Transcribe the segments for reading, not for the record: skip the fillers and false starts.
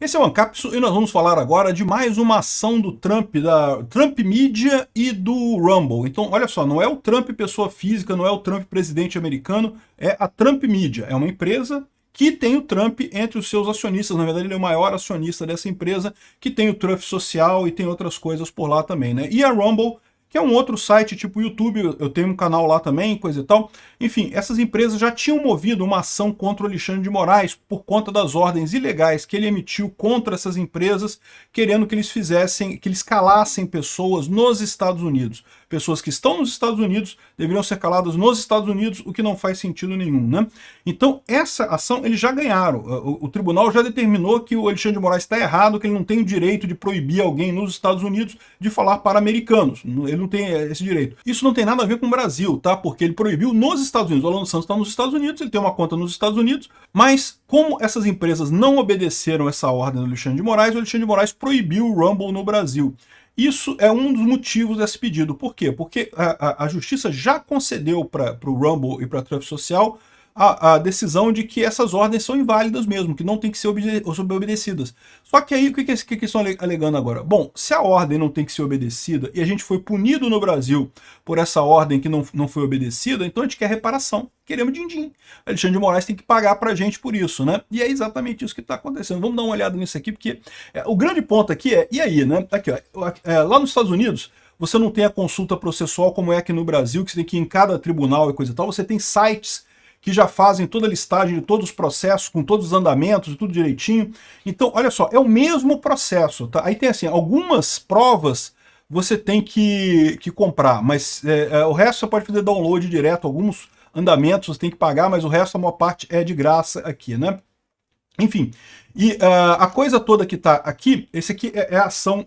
Esse é o Ancapsu e nós vamos falar agora de mais uma ação do Trump, da Trump Media e do Rumble. Então, olha só, não é o Trump pessoa física, não é o Trump presidente americano, é a Trump Media. É uma empresa que tem o Trump entre os seus acionistas. Na verdade, ele é o maior acionista dessa empresa, que tem o Trump social e tem outras coisas por lá também, né? E a Rumble, que é um outro site tipo YouTube, eu tenho um canal lá também, coisa e tal. Enfim, essas empresas já tinham movido uma ação contra o Alexandre de Moraes por conta das ordens ilegais que ele emitiu contra essas empresas, querendo que eles fizessem, que eles calassem pessoas nos Estados Unidos. Pessoas que estão nos Estados Unidos deveriam ser caladas nos Estados Unidos, o que não faz sentido nenhum, né? Então, essa ação eles já ganharam. O tribunal já determinou que o Alexandre de Moraes está errado, que ele não tem o direito de proibir alguém nos Estados Unidos de falar para americanos. Ele não tem esse direito. Isso não tem nada a ver com o Brasil, tá? Porque ele proibiu nos Estados Unidos. O Alan Santos está nos Estados Unidos, ele tem uma conta nos Estados Unidos, mas como essas empresas não obedeceram essa ordem do Alexandre de Moraes, o Alexandre de Moraes proibiu o Rumble no Brasil. Isso é um dos motivos desse pedido. Por quê? Porque a justiça já concedeu para o Rumble e para a Trump Social a decisão de que essas ordens são inválidas mesmo, que não tem que ser obedecidas. Só que aí, o que estão alegando agora? Bom, se a ordem não tem que ser obedecida e a gente foi punido no Brasil por essa ordem que não foi obedecida, então a gente quer reparação. Queremos din-din. Alexandre de Moraes tem que pagar pra gente por isso, né? E é exatamente isso que está acontecendo. Vamos dar uma olhada nisso aqui, porque o grande ponto aqui é, e aí, né? Aqui, ó, lá nos Estados Unidos, você não tem a consulta processual como é aqui no Brasil, que você tem que ir em cada tribunal e coisa e tal, você tem sites que já fazem toda a listagem de todos os processos, com todos os andamentos, tudo direitinho. Então, olha só, é o mesmo processo, tá? Aí tem assim, algumas provas você tem que comprar, mas o resto você pode fazer download direto, alguns andamentos você tem que pagar, mas o resto, a maior parte, é de graça aqui, né? Enfim, e a coisa toda que está aqui, esse aqui é a ação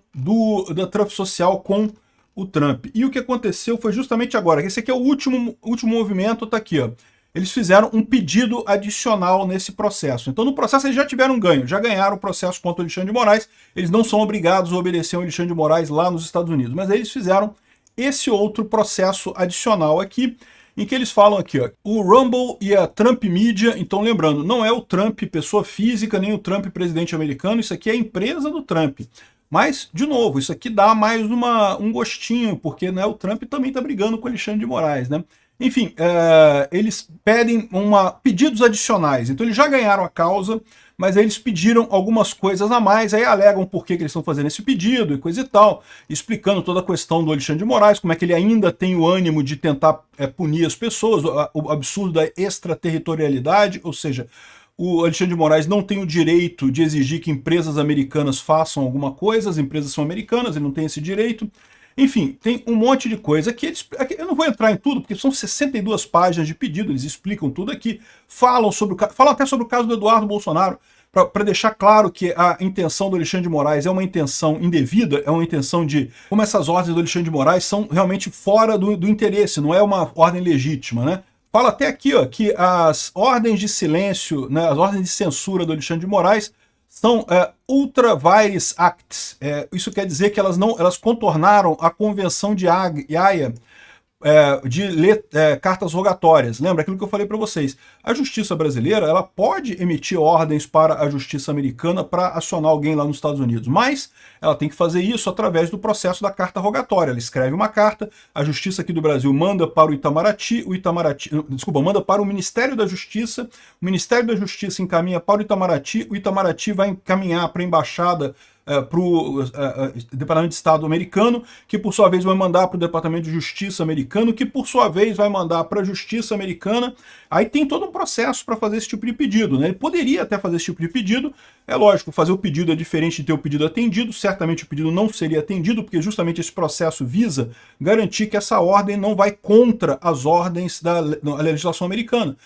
da Trump Social com o Trump. E o que aconteceu foi justamente agora, esse aqui é o último movimento, tá aqui, ó. Eles fizeram um pedido adicional nesse processo. Então, no processo, eles já tiveram um ganho, já ganharam o processo contra o Alexandre de Moraes, eles não são obrigados a obedecer ao Alexandre de Moraes lá nos Estados Unidos, mas aí eles fizeram esse outro processo adicional aqui, em que eles falam aqui, ó, o Rumble e a Trump Media. Então, lembrando, não é o Trump pessoa física, nem o Trump presidente americano, isso aqui é a empresa do Trump. Mas, de novo, isso aqui dá mais um gostinho, porque né, o Trump também está brigando com o Alexandre de Moraes, né? Enfim, eles pedem pedidos adicionais. Então eles já ganharam a causa, mas aí eles pediram algumas coisas a mais, aí alegam por que eles estão fazendo esse pedido e coisa e tal, explicando toda a questão do Alexandre de Moraes, como é que ele ainda tem o ânimo de tentar punir as pessoas, o absurdo da extraterritorialidade, ou seja, o Alexandre de Moraes não tem o direito de exigir que empresas americanas façam alguma coisa, as empresas são americanas, ele não tem esse direito. Enfim, tem um monte de coisa aqui. Eu não vou entrar em tudo, porque são 62 páginas de pedido, eles explicam tudo aqui, falam até sobre o caso do Eduardo Bolsonaro, para deixar claro que a intenção do Alexandre de Moraes é uma intenção indevida, é uma intenção de... Como essas ordens do Alexandre de Moraes são realmente fora do interesse, não é uma ordem legítima, né? Fala até aqui, ó, que as ordens de silêncio, né, as ordens de censura do Alexandre de Moraes são Ultra Vires Acts. Isso quer dizer que elas contornaram a Convenção de Haia de ler cartas rogatórias. Lembra aquilo que eu falei para vocês? A justiça brasileira ela pode emitir ordens para a justiça americana para acionar alguém lá nos Estados Unidos, mas ela tem que fazer isso através do processo da carta rogatória. Ela escreve uma carta, a justiça aqui do Brasil manda para o Itamaraty, manda para o Ministério da Justiça, o Ministério da Justiça encaminha para o Itamaraty vai encaminhar para a embaixada para o Departamento de Estado americano, que por sua vez vai mandar para o Departamento de Justiça americano, que por sua vez vai mandar para a Justiça americana. Aí tem todo um processo para fazer esse tipo de pedido, né? Ele poderia até fazer esse tipo de pedido, é lógico, fazer o pedido é diferente de ter o pedido atendido, certamente o pedido não seria atendido, porque justamente esse processo visa garantir que essa ordem não vai contra as ordens da legislação americana.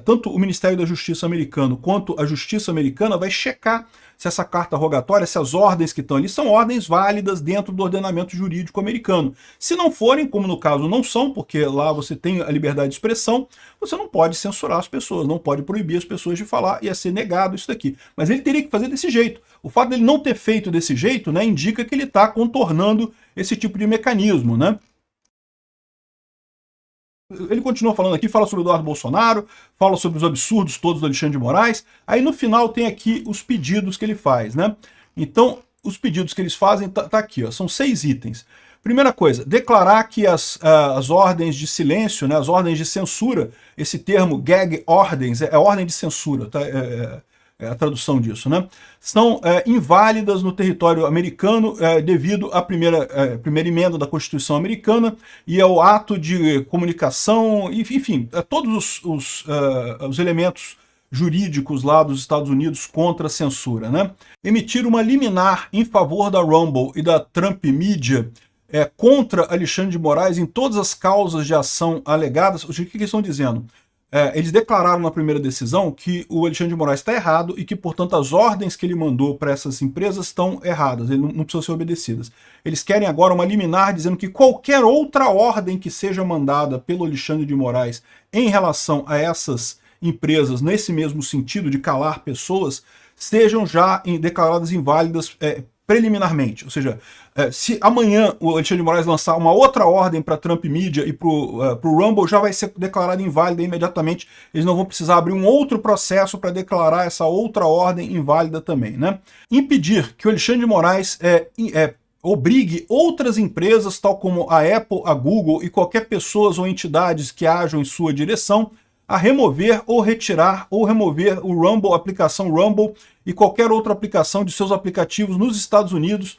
Tanto o Ministério da Justiça americano quanto a Justiça americana vai checar se essa carta rogatória, se as ordens que estão ali são ordens válidas dentro do ordenamento jurídico americano. Se não forem, como no caso não são, porque lá você tem a liberdade de expressão, você não pode censurar as pessoas, não pode proibir as pessoas de falar, ia ser negado isso daqui. Mas ele teria que fazer desse jeito. O fato dele não ter feito desse jeito, né, indica que ele está contornando esse tipo de mecanismo, né? ele continua falando aqui, fala sobre o Eduardo Bolsonaro, fala sobre os absurdos todos do Alexandre de Moraes, aí no final tem aqui os pedidos que ele faz, né? Então, os pedidos que eles fazem tá aqui, ó, são 6 itens. Primeira coisa, declarar que as ordens de silêncio, né, as ordens de censura, esse termo gag ordens, é ordem de censura, tá? É a tradução disso, né? São inválidas no território americano devido à primeira emenda da Constituição americana e ao ato de comunicação, enfim, todos os elementos jurídicos lá dos Estados Unidos contra a censura, né? Emitir uma liminar em favor da Rumble e da Trump Media contra Alexandre de Moraes em todas as causas de ação alegadas. O que eles estão dizendo? Eles declararam na primeira decisão que o Alexandre de Moraes está errado e que, portanto, as ordens que ele mandou para essas empresas estão erradas, ele não precisam ser obedecidas. Eles querem agora uma liminar dizendo que qualquer outra ordem que seja mandada pelo Alexandre de Moraes em relação a essas empresas, nesse mesmo sentido de calar pessoas, sejam já declaradas inválidas preliminarmente. Ou seja, se amanhã o Alexandre de Moraes lançar uma outra ordem para a Trump Media e para o Rumble, já vai ser declarada inválida imediatamente. Eles não vão precisar abrir um outro processo para declarar essa outra ordem inválida também, né? Impedir que o Alexandre de Moraes obrigue outras empresas, tal como a Apple, a Google e qualquer pessoas ou entidades que ajam em sua direção, a remover ou retirar ou remover o Rumble, a aplicação Rumble e qualquer outra aplicação de seus aplicativos nos Estados Unidos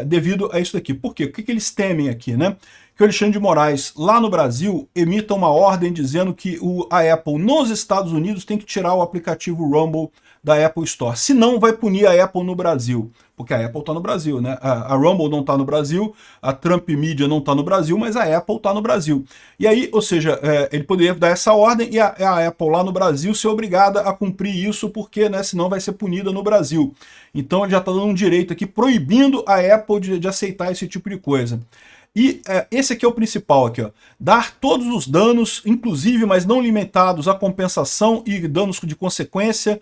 devido a isso daqui. Por quê? O que eles temem aqui, né? Que o Alexandre de Moraes, lá no Brasil, emita uma ordem dizendo que a Apple nos Estados Unidos tem que tirar o aplicativo Rumble da Apple Store. Senão vai punir a Apple no Brasil. Porque a Apple está no Brasil, né? A Rumble não está no Brasil, a Trump Media não está no Brasil, mas a Apple está no Brasil. E aí, ou seja, ele poderia dar essa ordem e a Apple lá no Brasil ser obrigada a cumprir isso, porque senão vai ser punida no Brasil. Então ele já está dando um direito aqui, proibindo a Apple de aceitar esse tipo de coisa. E esse aqui é o principal, aqui, ó. Dar todos os danos, inclusive, mas não limitados à compensação e danos de consequência,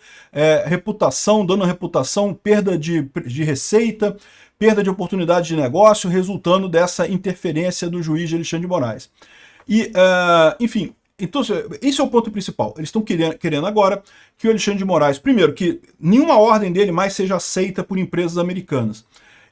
reputação, dano à reputação, perda de receita, perda de oportunidade de negócio, resultando dessa interferência do juiz de Alexandre de Moraes. E, enfim, então esse é o ponto principal. Eles estão querendo agora que o Alexandre de Moraes, primeiro, que nenhuma ordem dele mais seja aceita por empresas americanas.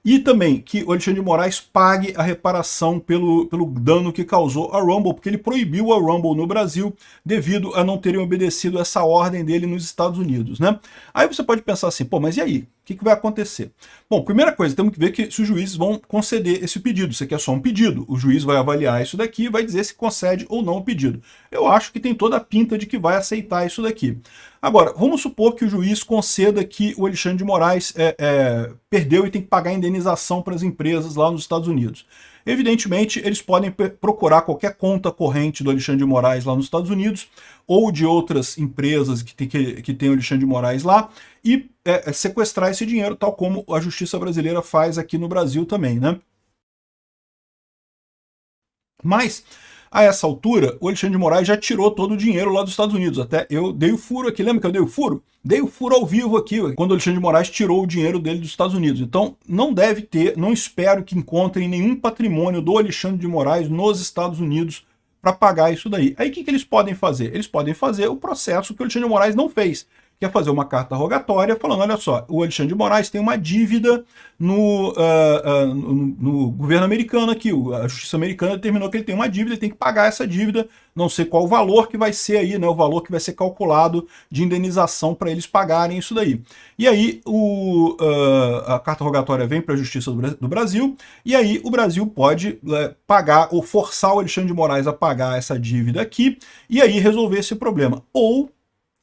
E também que o Alexandre de Moraes pague a reparação pelo dano que causou a Rumble, porque ele proibiu a Rumble no Brasil devido a não terem obedecido essa ordem dele nos Estados Unidos, né? Aí você pode pensar assim, pô, mas e aí? O que vai acontecer? Bom, primeira coisa, temos que ver se os juízes vão conceder esse pedido. Isso aqui é só um pedido. O juiz vai avaliar isso daqui e vai dizer se concede ou não o pedido. Eu acho que tem toda a pinta de que vai aceitar isso daqui. Agora, vamos supor que o juiz conceda que o Alexandre de Moraes perdeu e tem que pagar indenização para as empresas lá nos Estados Unidos. Evidentemente, eles podem procurar qualquer conta corrente do Alexandre de Moraes lá nos Estados Unidos ou de outras empresas que tem o Alexandre de Moraes lá e sequestrar esse dinheiro, tal como a justiça brasileira faz aqui no Brasil também, né? Mas, a essa altura, o Alexandre de Moraes já tirou todo o dinheiro lá dos Estados Unidos. Até eu dei o furo aqui, lembra que eu dei o furo? Dei o furo ao vivo aqui, quando o Alexandre de Moraes tirou o dinheiro dele dos Estados Unidos. Então, não deve ter, não espero que encontrem nenhum patrimônio do Alexandre de Moraes nos Estados Unidos para pagar isso daí. Aí o que eles podem fazer? Eles podem fazer o processo que o Alexandre de Moraes não fez, que é fazer uma carta rogatória falando, olha só, o Alexandre de Moraes tem uma dívida no governo americano aqui, a justiça americana determinou que ele tem uma dívida, ele tem que pagar essa dívida, não sei qual o valor que vai ser aí, né, o valor que vai ser calculado de indenização para eles pagarem isso daí. E aí a carta rogatória vem para a justiça do Brasil, e aí o Brasil pode pagar ou forçar o Alexandre de Moraes a pagar essa dívida aqui, e aí resolver esse problema. Ou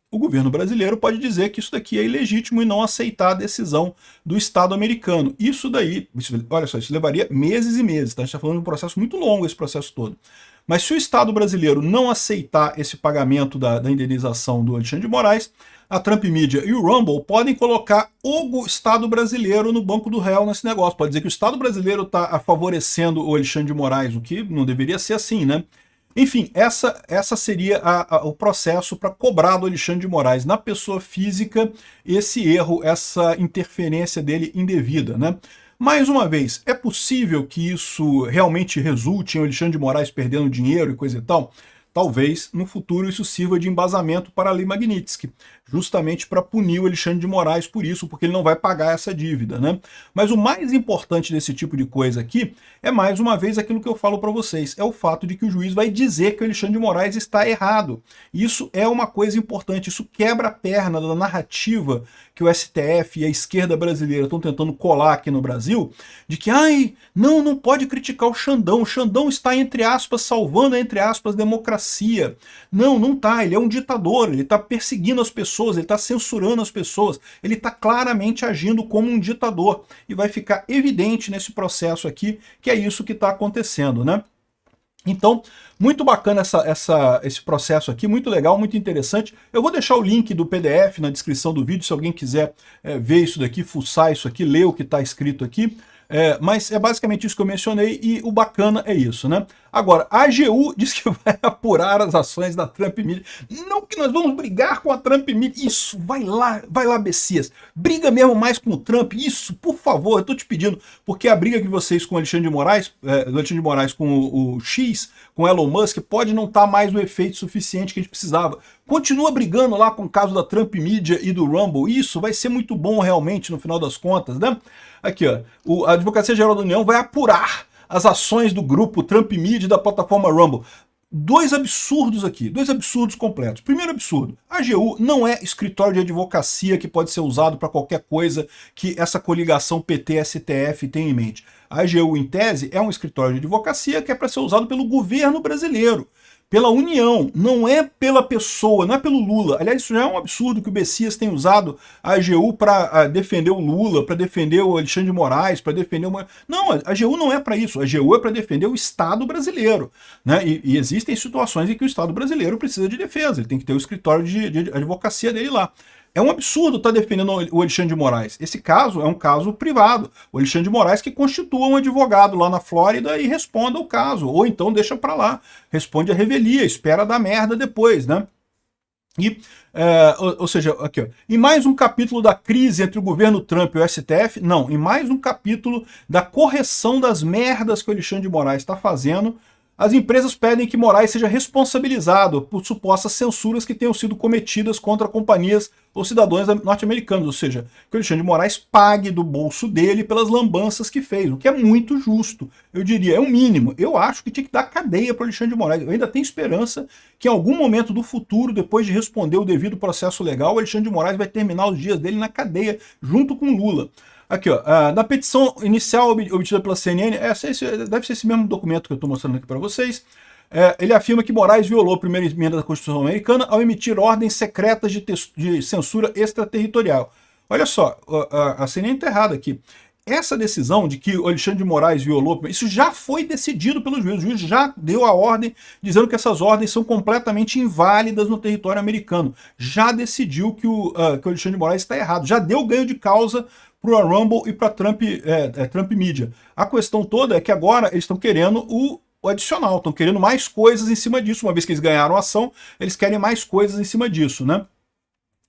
o governo brasileiro pode dizer que isso daqui é ilegítimo e não aceitar a decisão do Estado americano. Isso daí, olha só, isso levaria meses e meses, tá? A gente está falando de um processo muito longo, esse processo todo. Mas se o Estado brasileiro não aceitar esse pagamento da indenização do Alexandre de Moraes, a Trump Media e o Rumble podem colocar o Estado brasileiro no banco do réu nesse negócio. Pode dizer que o Estado brasileiro está favorecendo o Alexandre de Moraes, o que não deveria ser assim, né? Enfim, essa seria o processo para cobrar do Alexandre de Moraes na pessoa física esse erro, essa interferência dele indevida, né? Mais uma vez, é possível que isso realmente resulte em Alexandre de Moraes perdendo dinheiro e coisa e tal? Talvez no futuro isso sirva de embasamento para a Lei Magnitsky, justamente para punir o Alexandre de Moraes por isso, porque ele não vai pagar essa dívida, né? Mas o mais importante desse tipo de coisa aqui é, mais uma vez, aquilo que eu falo para vocês, é o fato de que o juiz vai dizer que o Alexandre de Moraes está errado. Isso é uma coisa importante, isso quebra a perna da narrativa que o STF e a esquerda brasileira estão tentando colar aqui no Brasil, de que, ai, não pode criticar o Xandão está, entre aspas, salvando, entre aspas, democracia. Não tá, ele é um ditador, ele está perseguindo as pessoas, ele está censurando as pessoas, ele está claramente agindo como um ditador, e vai ficar evidente nesse processo aqui que é isso que está acontecendo, né? Então, muito bacana esse processo aqui, muito legal, muito interessante. Eu vou deixar o link do PDF na descrição do vídeo, se alguém quiser ver isso daqui, fuçar isso aqui, ler o que está escrito aqui. Mas é basicamente isso que eu mencionei e o bacana é isso, né? Agora, a AGU diz que vai apurar as ações da Trump Media. Não que nós vamos brigar com a Trump Media. Isso, vai lá, Bessias. Briga mesmo mais com o Trump. Isso, por favor, eu tô te pedindo. Porque a briga que vocês com o Alexandre de Moraes, com o X, com o Elon Musk, pode não estar mais o efeito suficiente que a gente precisava. Continua brigando lá com o caso da Trump Media e do Rumble. Isso vai ser muito bom realmente no final das contas, né? Aqui, ó, a Advocacia Geral da União vai apurar as ações do grupo Trump Media e da plataforma Rumble. Dois absurdos aqui, dois absurdos completos. Primeiro absurdo, a AGU não é escritório de advocacia que pode ser usado para qualquer coisa que essa coligação PT-STF tem em mente. A AGU, em tese, é um escritório de advocacia que é para ser usado pelo governo brasileiro, pela União, não é pela pessoa, não é pelo Lula. Aliás, isso já é um absurdo que o Bessias tem usado a AGU para defender o Lula, para defender o Alexandre de Moraes, para defender o... Não, a AGU não é para isso. A AGU é para defender o Estado brasileiro, né? E existem situações em que o Estado brasileiro precisa de defesa, ele tem que ter o escritório de advocacia dele lá. É um absurdo estar defendendo o Alexandre de Moraes. Esse caso é um caso privado. O Alexandre de Moraes que constitua um advogado lá na Flórida e responda o caso. Ou então deixa para lá, responde a revelia, espera dar merda depois, né? E, ou seja, aqui, ó, em mais um capítulo da crise entre o governo Trump e o STF, não, em mais um capítulo da correção das merdas que o Alexandre de Moraes está fazendo, as empresas pedem que Moraes seja responsabilizado por supostas censuras que tenham sido cometidas contra companhias ou cidadãos norte-americanos, ou seja, que o Alexandre de Moraes pague do bolso dele pelas lambanças que fez, o que é muito justo, eu diria, é o mínimo. Eu acho que tinha que dar cadeia para o Alexandre de Moraes. Eu ainda tenho esperança que em algum momento do futuro, depois de responder o devido processo legal, o Alexandre de Moraes vai terminar os dias dele na cadeia, junto com Lula. Aqui, ó, na petição inicial obtida pela CNN, deve ser esse mesmo documento que eu estou mostrando aqui para vocês, ele afirma que Moraes violou a primeira emenda da Constituição americana ao emitir ordens secretas de censura extraterritorial. Olha só, a CNN está errada aqui. Essa decisão de que o Alexandre de Moraes violou, isso já foi decidido pelo juiz. O juiz já deu a ordem dizendo que essas ordens são completamente inválidas no território americano. Já decidiu que o Alexandre de Moraes está errado. Já deu ganho de causa para a Rumble e para a Trump Media. A questão toda é que agora eles estão querendo o adicional, estão querendo mais coisas em cima disso. Uma vez que eles ganharam a ação, eles querem mais coisas em cima disso, né?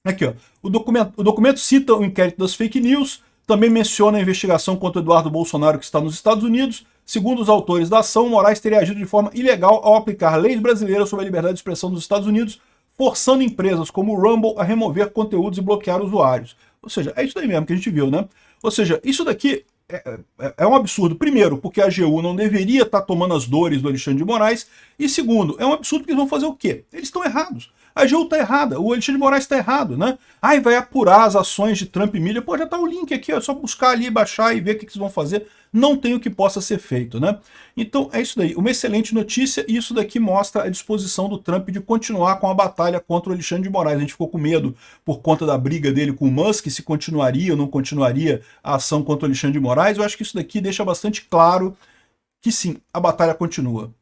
Aqui, ó, o documento cita o inquérito das fake news, também menciona a investigação contra Eduardo Bolsonaro que está nos Estados Unidos. Segundo os autores da ação, Moraes teria agido de forma ilegal ao aplicar leis brasileiras sobre a liberdade de expressão dos Estados Unidos, forçando empresas como o Rumble a remover conteúdos e bloquear usuários. Ou seja, é isso daí mesmo que a gente viu, né? Ou seja, isso daqui é um absurdo. Primeiro, porque a AGU não deveria estar tomando as dores do Alexandre de Moraes. E segundo, é um absurdo porque eles vão fazer o quê? Eles estão errados. A AGU está errada, o Alexandre de Moraes está errado, né? Aí vai apurar as ações de Trump Media. Pô, já tá o link aqui, é só buscar ali, baixar e ver o que eles vão fazer. Não tem o que possa ser feito, né? Então é isso daí, uma excelente notícia, e isso daqui mostra a disposição do Trump de continuar com a batalha contra o Alexandre de Moraes. A gente ficou com medo por conta da briga dele com o Musk, se continuaria ou não continuaria a ação contra o Alexandre de Moraes. Eu acho que isso daqui deixa bastante claro que sim, a batalha continua.